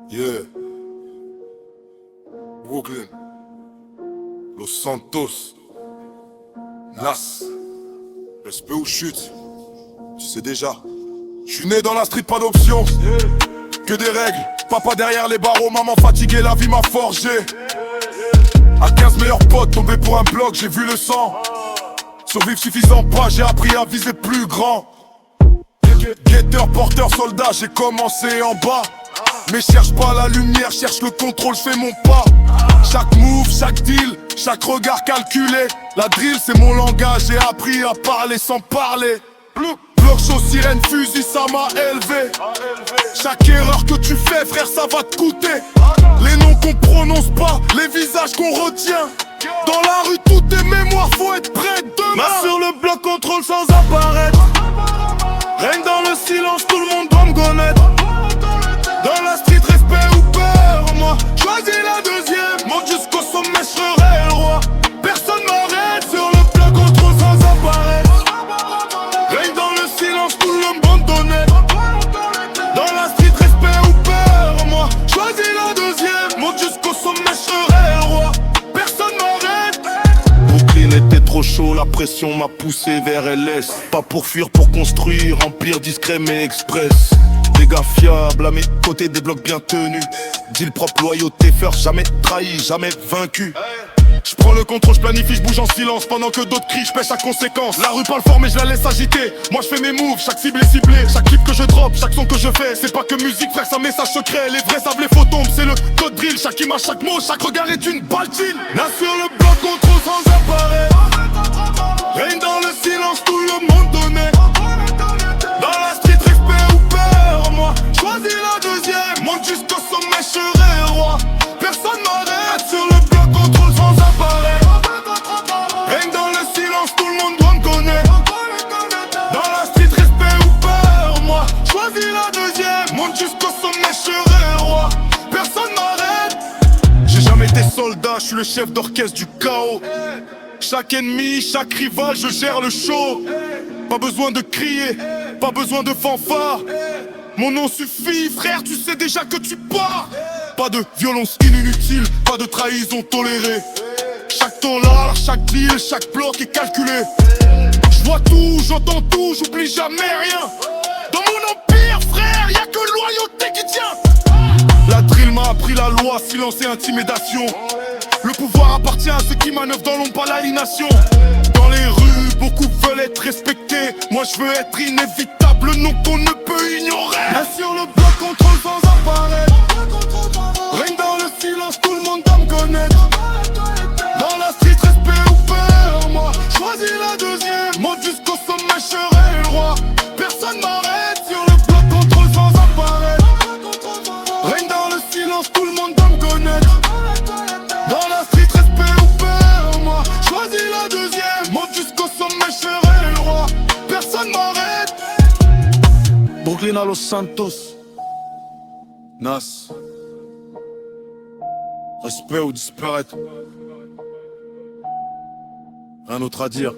Yeah. Brooklyn. Los Santos. Nas. Respect ou chute. Tu sais déjà. Je suis né dans la street, pas d'option. Que des règles. Papa derrière les barreaux, maman fatiguée, la vie m'a forgé. À 15 meilleurs potes tombés pour un bloc, j'ai vu le sang. Survivre suffisant pas, j'ai appris à viser plus grand. Guetteur, porteur, soldat, j'ai commencé en bas. Mais cherche pas la lumière, cherche le contrôle, fais mon pas. Chaque move, chaque deal, chaque regard calculé. La drill c'est mon langage, j'ai appris à parler sans parler. Bloc chaud, sirène, fusil, ça m'a élevé. Chaque erreur que tu fais, frère, ça va te coûter. Les noms qu'on prononce pas, les visages qu'on retient. Dans la rue, tout est mémoire, faut être prêt demain. Main sur le bloc, contrôle sans apparaître. Règne dans le silence, tout le monde doit me connaître. Dans la street, respect ou peur, moi choisis la deuxième. Monte jusqu'au sommet, je serai le roi. Personne m'arrête sur le bloc, contrôle sans apparaître. Règne dans le silence, tout le monde donné. Dans la street, respect ou peur, moi choisis la deuxième. Monte jusqu'au sommet, je serai le roi. Personne m'arrête. Brooklyn était trop chaud, la pression m'a poussé vers LS. Pas pour fuir, pour construire, remplir discret mais express. Des gars fiables à mes côtés, des blocs bien tenus. Deal propre, loyauté, first, jamais trahi, jamais vaincu. Je prends le contrôle, je planifie, je bouge en silence. Pendant que d'autres crient, je pêche à conséquence. La rue parle fort mais je la laisse agiter. Moi je fais mes moves, chaque cible est ciblée. Chaque clip que je drop, chaque son que je fais. C'est pas que musique frère, c'est un message secret. Les vrais savent, les faux tombent, c'est le code drill. Chaque image, chaque mot, chaque regard est une balle chill. Là sur le bloc, contrôle sans apparaître. Règne dans le silence, tout le monde donné. Dans la street, respect ou peur, moi choisis la deuxième. Monte jusqu'au sommet, je serai roi. Personne m'arrête sur le bloc, contrôle sans apparaître. Règne dans le silence, tout le monde doit me connaître. Dans la street, respect ou peur, moi choisis la deuxième. Monte jusqu'au sommet, je serai roi. Personne m'arrête. J'ai jamais été soldat, je suis le chef d'orchestre du chaos. Chaque ennemi, chaque rival, je gère le show. Pas besoin de crier, pas besoin de fanfare. Mon nom suffit, frère, tu sais déjà que tu pars. Pas de violence inutile, pas de trahison tolérée. Chaque dollar, chaque deal, chaque bloc est calculé. Je vois tout, j'entends tout, j'oublie jamais rien. Dans mon empire, frère, y'a que loyauté qui tient. La drill m'a appris la loi, silence et intimidation. Le pouvoir appartient à ceux qui manœuvrent dans l'ombre, pas l'aliénation. Dans les rues, beaucoup veulent être respectés. Moi je veux être inévitable, non qu'on ne peut ignorer. Là sur le bloc, contrôle sans apparaître. Règne dans le silence, tout le monde doit me connaître. Dans la street, respect ou peur, moi choisis la deuxième. Monte jusqu'au sommet, je serai le roi. Personne m'arrête sur le bloc, contrôle sans apparaître. Règne dans le silence, tout le monde doit me connaître. Dans la street, respect ou peur, moi choisis la deuxième. Monte jusqu'au sommet, je serai le roi. Personne m'arrête. Brooklyn à Los Santos. Nas. Respect ou disparaître. Rien d'autre à dire.